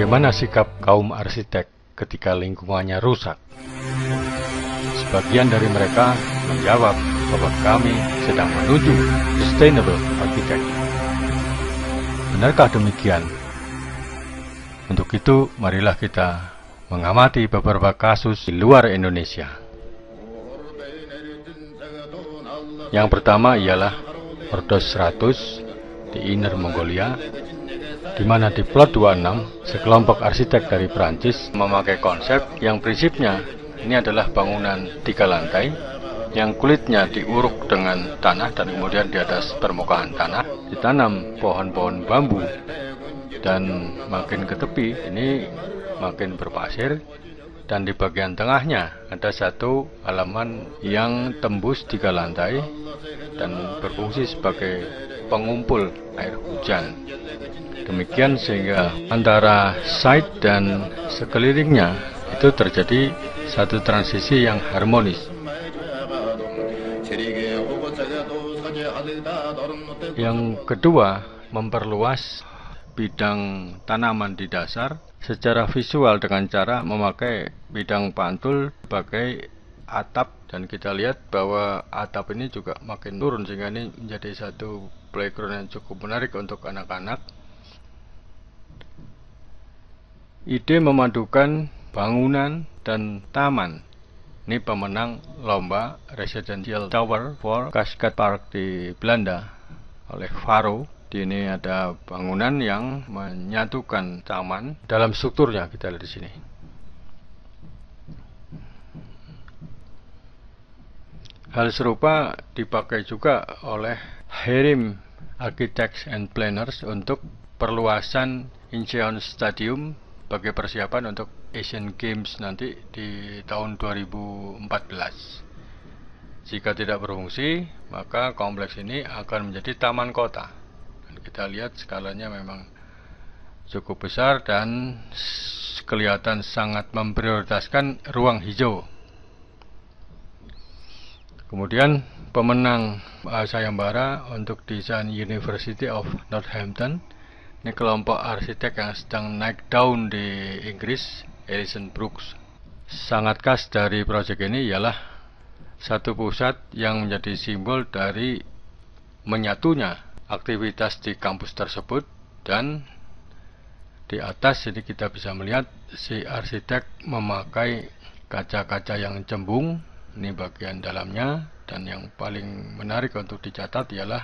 Bagaimana sikap kaum arsitek ketika lingkungannya rusak? Sebagian dari mereka menjawab bahwa kami sedang menuju sustainable architecture. Benarkah demikian? Untuk itu, marilah kita mengamati beberapa kasus di luar Indonesia. Yang pertama ialah Ordos 100 di Inner Mongolia, di mana di plot 26 sekelompok arsitek dari Prancis memakai konsep yang prinsipnya ini adalah bangunan 3 lantai yang kulitnya diuruk dengan tanah dan kemudian di atas permukaan tanah ditanam pohon-pohon bambu, dan makin ke tepi ini makin berpasir, dan di bagian tengahnya ada satu halaman yang tembus 3 lantai dan berfungsi sebagai pengumpul air hujan. Demikian sehingga antara site dan sekelilingnya itu terjadi satu transisi yang harmonis. Yang kedua, memperluas bidang tanaman di dasar secara visual dengan cara memakai bidang pantul sebagai atap, dan kita lihat bahwa atap ini juga makin turun sehingga ini menjadi satu playground yang cukup menarik untuk anak-anak. Ide memadukan bangunan dan taman ini pemenang lomba Residential Tower for Cascade Park di Belanda oleh Faro. Di ini ada bangunan yang menyatukan taman dalam strukturnya, kita lihat di sini. Hal serupa dipakai juga oleh Herim Architects and Planners untuk perluasan Incheon Stadium sebagai persiapan untuk Asian Games nanti di tahun 2014. Jika tidak berfungsi, maka kompleks ini akan menjadi taman kota. Dan kita lihat skalanya memang cukup besar dan kelihatan sangat memprioritaskan ruang hijau. Kemudian pemenang sayembara untuk desain University of Northampton, ini kelompok arsitek yang sedang naik daun di Inggris, Alison Brooks. Sangat khas dari proyek ini ialah satu pusat yang menjadi simbol dari menyatunya aktivitas di kampus tersebut, dan di atas ini kita bisa melihat si arsitek memakai kaca-kaca yang cembung, ini bagian dalamnya, dan yang paling menarik untuk dicatat ialah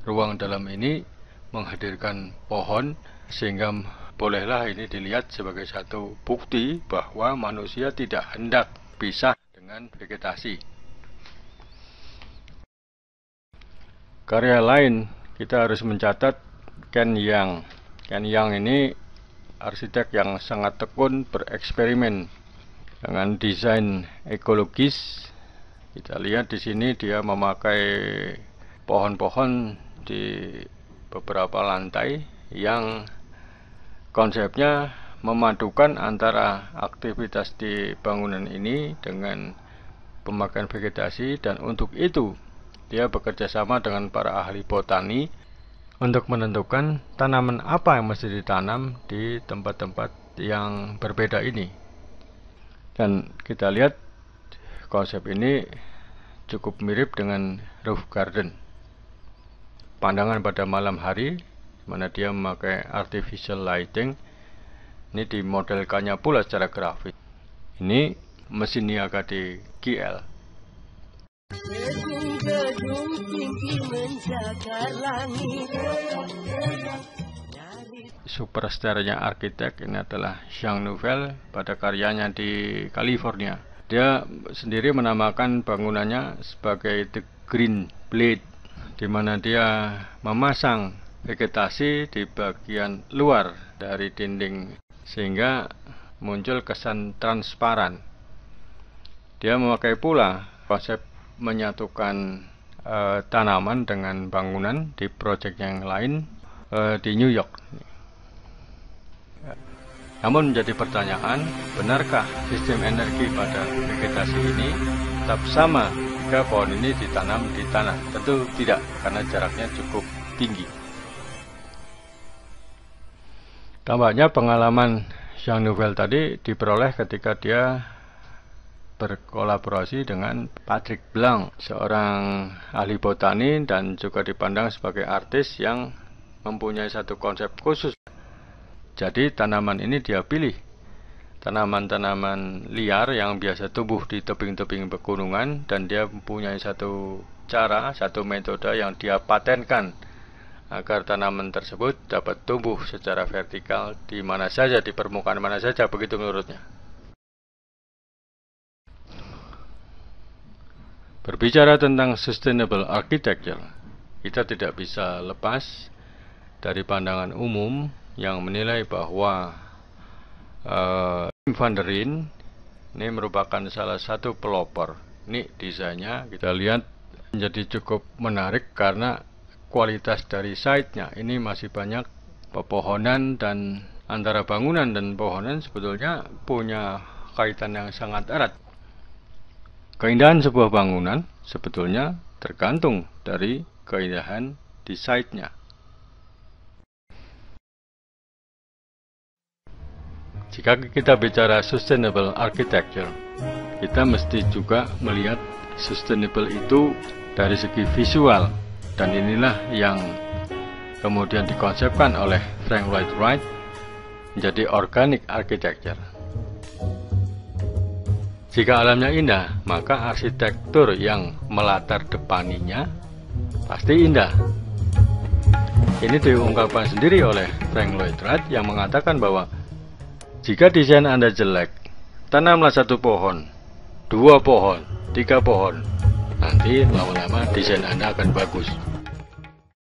ruang dalam ini menghadirkan pohon, sehingga bolehlah ini dilihat sebagai satu bukti bahwa manusia tidak hendak pisah dengan vegetasi. Karya lain kita harus mencatat Ken Yang. Ken Yang ini arsitek yang sangat tekun bereksperimen dengan desain ekologis. Kita lihat di sini dia memakai pohon-pohon di beberapa lantai yang konsepnya memadukan antara aktivitas di bangunan ini dengan pemakaian vegetasi, dan untuk itu dia bekerja sama dengan para ahli botani untuk menentukan tanaman apa yang mesti ditanam di tempat-tempat yang berbeda ini. Dan kita lihat konsep ini cukup mirip dengan roof garden. Pandangan pada malam hari, mana dia memakai artificial lighting, ini dimodelkannya pula secara grafis. Ini mesin niaga di GL. Superstarnya arsitek ini adalah Jean Nouvel pada karyanya di California. Dia sendiri menamakan bangunannya sebagai The Green Blade, di mana dia memasang vegetasi di bagian luar dari dinding sehingga muncul kesan transparan. Dia memakai pula konsep menyatukan tanaman dengan bangunan di proyek yang lain di New York. Namun menjadi pertanyaan, benarkah sistem energi pada vegetasi ini tetap sama jika pohon ini ditanam di tanah? Tentu tidak, karena jaraknya cukup tinggi. Tampaknya pengalaman yang novel tadi diperoleh ketika dia berkolaborasi dengan Patrick Blanc, seorang ahli botani dan juga dipandang sebagai artis yang mempunyai satu konsep khusus. Jadi tanaman ini dia pilih tanaman-tanaman liar yang biasa tumbuh di tebing-tebing pegunungan, dan dia mempunyai satu cara, satu metode yang dia patenkan agar tanaman tersebut dapat tumbuh secara vertikal di mana saja, di permukaan mana saja, begitu menurutnya. Berbicara tentang sustainable architecture, kita tidak bisa lepas dari pandangan umum yang menilai bahwa Wim van der Rijn ini merupakan salah satu pelopor. Ini desainnya kita lihat menjadi cukup menarik karena kualitas dari site-nya ini masih banyak pepohonan, dan antara bangunan dan pohonan sebetulnya punya kaitan yang sangat erat. Keindahan sebuah bangunan sebetulnya tergantung dari keindahan di site-nya. Jika kita bicara sustainable architecture, kita mesti juga melihat sustainable itu dari segi visual, dan inilah yang kemudian dikonsepkan oleh Frank Lloyd Wright menjadi organic architecture. Jika alamnya indah, maka arsitektur yang melatar depaninya pasti indah. Ini diungkapkan sendiri oleh Frank Lloyd Wright yang mengatakan bahwa jika desain Anda jelek, tanamlah 1 pohon, 2 pohon, 3 pohon. Nanti lama-lama desain Anda akan bagus.